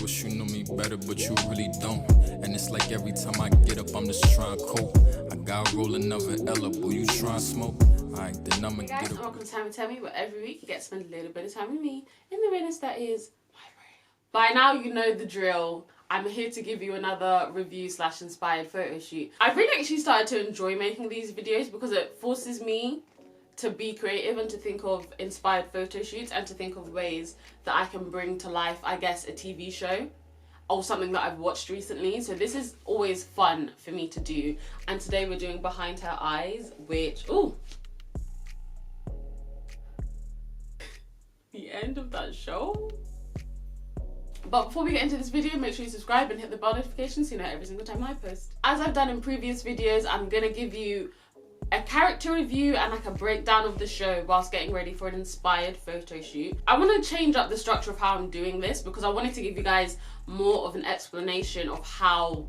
wish you knew me better, but you really don't. And it's like every time I get up, I'm just trying to cope. I gotta roll another L up, boy, you trying to smoke? Alright, then I'ma get up. Welcome to TimewithTemi, where every week you get to spend a little bit of time with me in the realness that is my brain. By now you know the drill. I'm here to give you another review / inspired photo shoot. I've really actually started to enjoy making these videos because it forces me to be creative and to think of inspired photo shoots and to think of ways that I can bring to life, I guess, a TV show or something that I've watched recently. So this is always fun for me to do. And today we're doing Behind Her Eyes, which, ooh, the end of that show. But before we get into this video, make sure you subscribe and hit the bell notification so you know every single time I post. As I've done in previous videos, I'm gonna give you a character review and like a breakdown of the show whilst getting ready for an inspired photo shoot. I want to change up the structure of how I'm doing this because I wanted to give you guys more of an explanation of how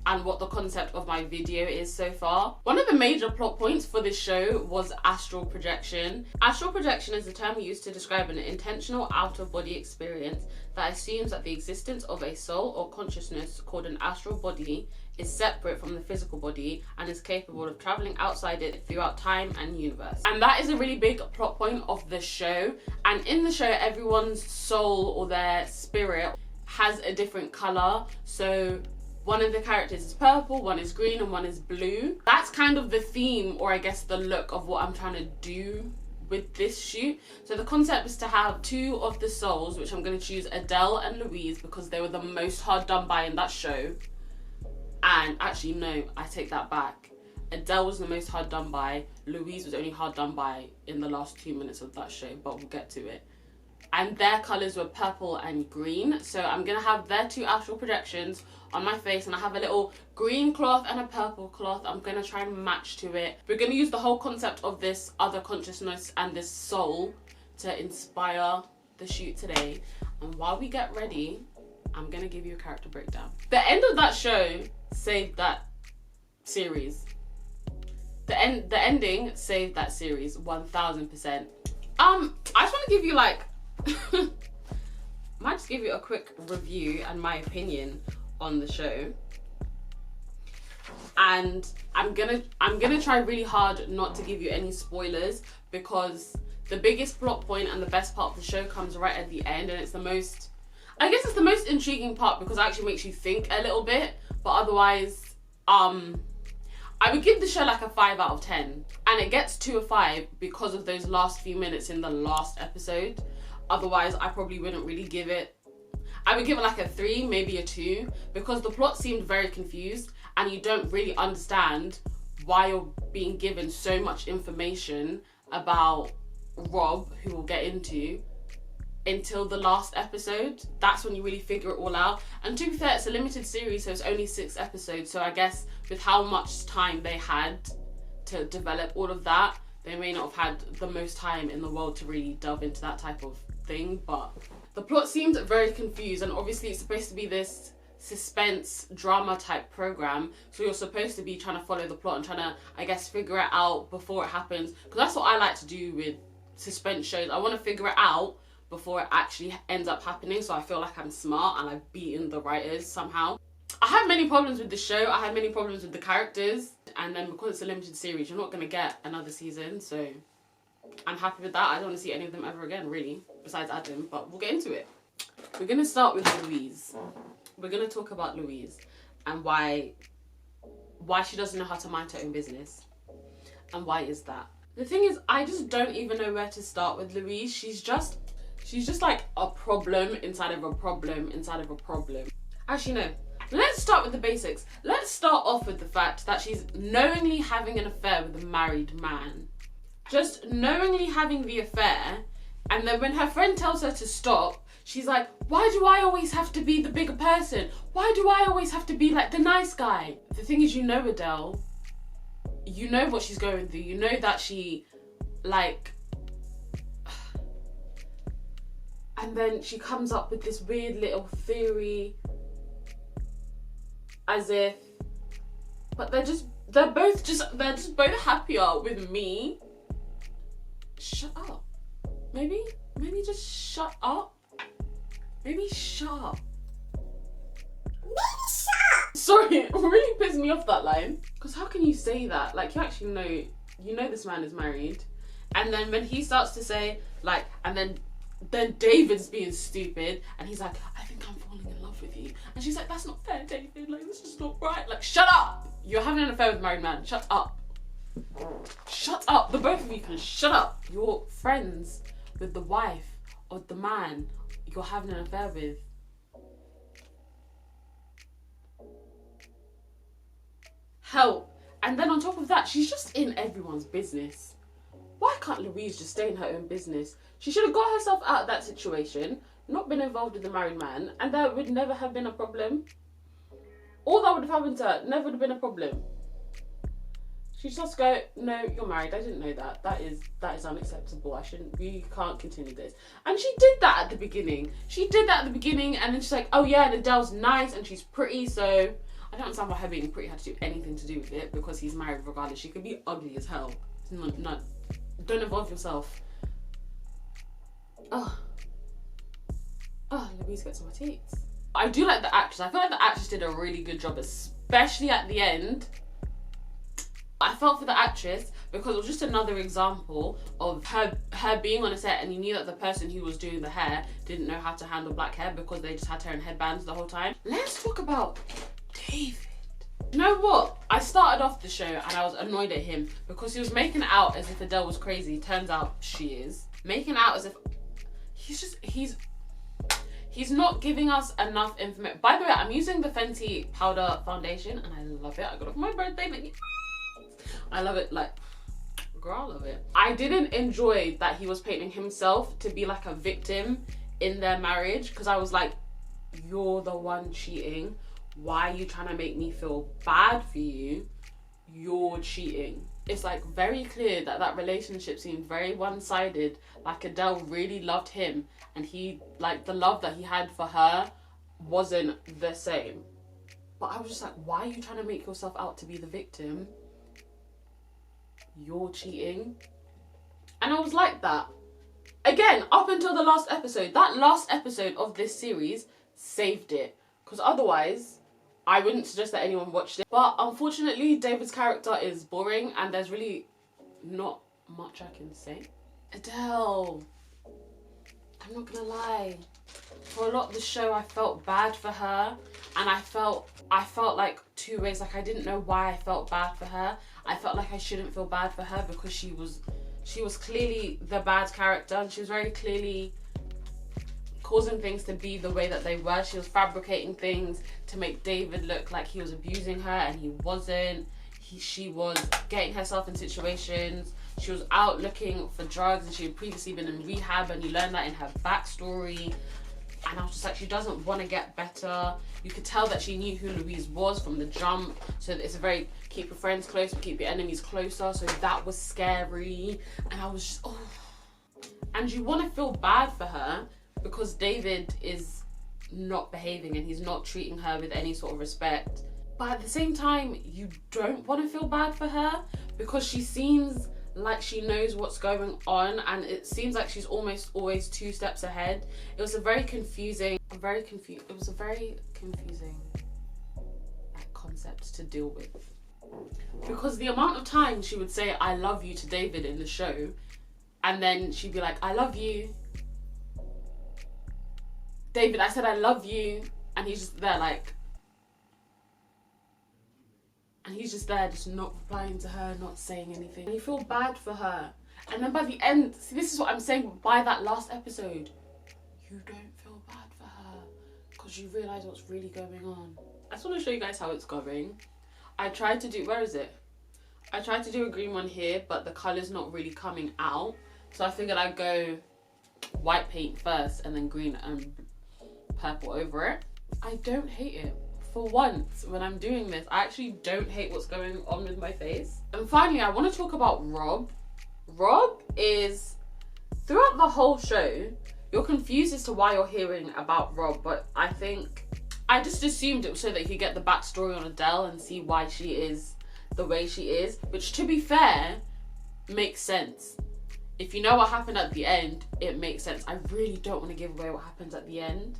and what the concept of my video is so far. One of the major plot points for this show was astral projection. Astral projection is a term used to describe an intentional out-of-body experience that assumes that the existence of a soul or consciousness called an astral body is separate from the physical body and is capable of traveling outside it throughout time and universe. And that is a really big plot point of the show. And in the show, everyone's soul or their spirit has a different color. So one of the characters is purple, one is green, and one is blue. That's kind of the theme, or I guess the look of what I'm trying to do with this shoot. So the concept is to have two of the souls, which I'm going to choose Adele and Louise because they were the most hard done by in that show. And actually, no, I take that back. Adele was the most hard done by. Louise was only hard done by in the last 2 minutes of that show, but we'll get to it. And their colours were purple and green. So I'm going to have their two astral projections on my face, and I have a little green cloth and a purple cloth. I'm going to try and match to it. We're going to use the whole concept of this other consciousness and this soul to inspire the shoot today. And while we get ready, I'm going to give you a character breakdown. The end of that show saved that series. The ending saved that series 1000%. I just want to give you like might just give you a quick review and my opinion on the show. And I'm gonna try really hard not to give you any spoilers because the biggest plot point and the best part of the show comes right at the end, and it's the most, I guess it's the most intriguing part because it actually makes you think a little bit. But otherwise, I would give the show like a 5 out of 10, and it gets to a 5 because of those last few minutes in the last episode. Otherwise, I probably wouldn't really give it. I would give it like a 3, maybe a 2, because the plot seemed very confused and you don't really understand why you're being given so much information about Rob, who we'll get into, until the last episode. That's when you really figure it all out. And to be fair, it's a limited series, so it's only 6 episodes. So I guess with how much time they had to develop all of that, they may not have had the most time in the world to really delve into that type of thing. But the plot seemed very confused, and obviously it's supposed to be this suspense drama type program, so you're supposed to be trying to follow the plot and trying to, I guess, figure it out before it happens, because that's what I like to do with suspense shows. I want to figure it out before it actually ends up happening, so I feel like I'm smart and I've beaten the writers somehow. I have many problems with the show. I have many problems with the characters, and then because it's a limited series, you're not going to get another season, so I'm happy with that. I don't want to see any of them ever again, really, besides Adam, but we'll get into it. We're going to start with Louise. We're going to talk about Louise and why she doesn't know how to mind her own business. And why is that? The thing is, I just don't even know where to start with Louise. She's just like a problem inside of a problem inside of a problem. Actually, no. Let's start with the basics. Let's start off with the fact that she's knowingly having an affair with a married man. Just knowingly having the affair, and then when her friend tells her to stop, she's like, why do I always have to be the bigger person? Why do I always have to be like the nice guy? The thing is, you know Adele. You know what she's going through. You know that she, like... And then she comes up with this weird little theory as if, but they're both both happier with me. Shut up. Maybe just shut up. Maybe shut up. Sorry, it really pissed me off, that line. Because how can you say that? Like, you actually know, you know this man is married. And then when he starts to say, like, and then David's being stupid, and he's like, I think I'm falling in love with you. And she's like, that's not fair, David. Like, this is not right. Like, shut up. You're having an affair with a married man. Shut up. Shut up. The both of you can shut up. You're friends with the wife of the man you're having an affair with. Help. And then on top of that, she's just in everyone's business. Why can't Louise just stay in her own business? She should have got herself out of that situation, not been involved with the married man, and there would never have been a problem. All that would have happened to her never would have been a problem. She just has to go, no, you're married. I didn't know that. That is unacceptable. We can't continue this. And she did that at the beginning. And then she's like, oh yeah, and Adele's nice and she's pretty, so I don't understand why her being pretty had to do anything to do with it, because he's married regardless. She could be ugly as hell. No, don't involve yourself. Louise gets on my teeth. I do like the actress. I feel like the actress did a really good job, especially at the end. I felt for the actress because it was just another example of her being on a set, and you knew that the person who was doing the hair didn't know how to handle black hair because they just had her in headbands the whole time. Let's talk about David. You know what? I started off the show and I was annoyed at him because he was making it out as if Adele was crazy. Turns out she is. Making out as if he's not giving us enough information. By the way, I'm using the Fenty powder foundation and I love it. I got it for my birthday. Like, I love it. Like, girl, I love it. I didn't enjoy that he was painting himself to be like a victim in their marriage, because I was like, you're the one cheating. Why are you trying to make me feel bad for you? You're cheating. It's like very clear that that relationship seemed very one-sided. Like Adele really loved him, and he, like, the love that he had for her wasn't the same. But I was just like, why are you trying to make yourself out to be the victim? You're cheating. And I was like that. Again, up until the last episode. That last episode of this series saved it. Because otherwise, I wouldn't suggest that anyone watched it. But unfortunately, David's character is boring and there's really not much I can say. Adele. I'm not gonna lie. For a lot of the show, I felt bad for her. And I felt like two ways. Like, I didn't know why I felt bad for her. I felt like I shouldn't feel bad for her because she was clearly the bad character, and she was very clearly causing things to be the way that they were. She was fabricating things to make David look like he was abusing her, and he wasn't. She was getting herself in situations. She was out looking for drugs, and she had previously been in rehab, and you learn that in her backstory. And I was just like, she doesn't want to get better. You could tell that she knew who Louise was from the jump. So it's a very, keep your friends close, but keep your enemies closer. So that was scary. And I was just, oh. And you want to feel bad for her because David is not behaving and he's not treating her with any sort of respect. But at the same time, you don't want to feel bad for her because she seems like she knows what's going on, and it seems like she's almost always 2 steps ahead. It was a very confusing concept to deal with, because the amount of times she would say I love you to David in the show, and then she'd be like, I love you David, I said I love you, and he's just there like, and he's just there, just not replying to her, not saying anything. And you feel bad for her. And then by the end, see, this is what I'm saying, by that last episode, you don't feel bad for her because you realise what's really going on. I just want to show you guys how it's going. I tried to do, where is it? I tried to do a green one here, but the colour's not really coming out. So I figured I'd go white paint first and then green and purple over it. I don't hate it. For once, when I'm doing this, I actually don't hate what's going on with my face. And finally, I want to talk about Rob. Rob is, throughout the whole show, you're confused as to why you're hearing about Rob, but I think, I just assumed it was so that you could get the backstory on Adele and see why she is the way she is, which, to be fair, makes sense. If you know what happened at the end, it makes sense. I really don't want to give away what happens at the end.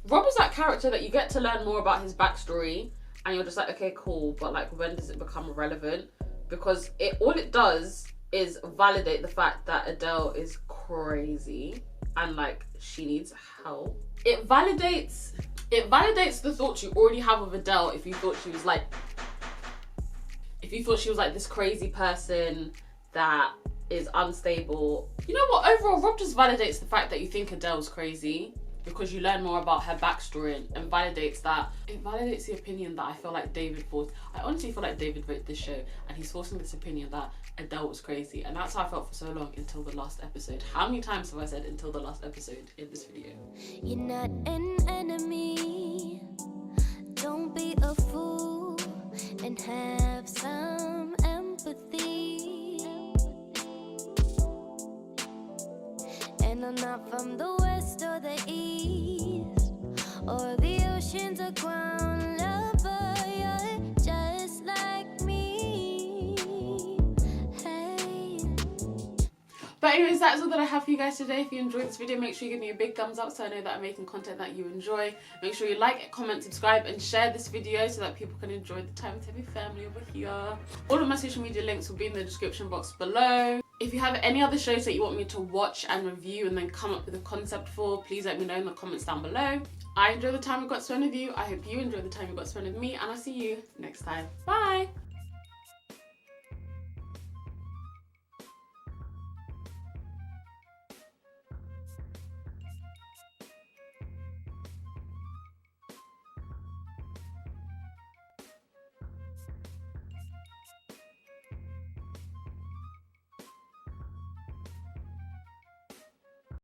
Rob is that character that you get to learn more about his backstory and you're just like, okay, cool, but like when does it become relevant? Because all it does is validate the fact that Adele is crazy and like she needs help. It validates the thoughts you already have of Adele if you thought she was like this crazy person that is unstable. You know what, overall Rob just validates the fact that you think Adele's crazy because you learn more about her backstory and validates the opinion that I feel like David forced. I honestly feel like David wrote this show and he's forcing this opinion that Adele was crazy, and that's how I felt for so long until the last episode. How many times have I said until the last episode in this video? You're not an enemy. Don't be a fool and have some empathy. And I'm not from the west or the east or the oceans or ground lover. You're just like me. Hey. But anyways, that's all that I have for you guys today. If you enjoyed this video, make sure you give me a big thumbs up so I know that I'm making content that you enjoy. Make sure you like, comment, subscribe, and share this video so that people can enjoy the Time with Temi family over here. All of my social media links will be in the description box below. If you have any other shows that you want me to watch and review and then come up with a concept for, please let me know in the comments down below. I enjoy the time we got spent with you. I hope you enjoy the time we got spent with me, and I'll see you next time. Bye!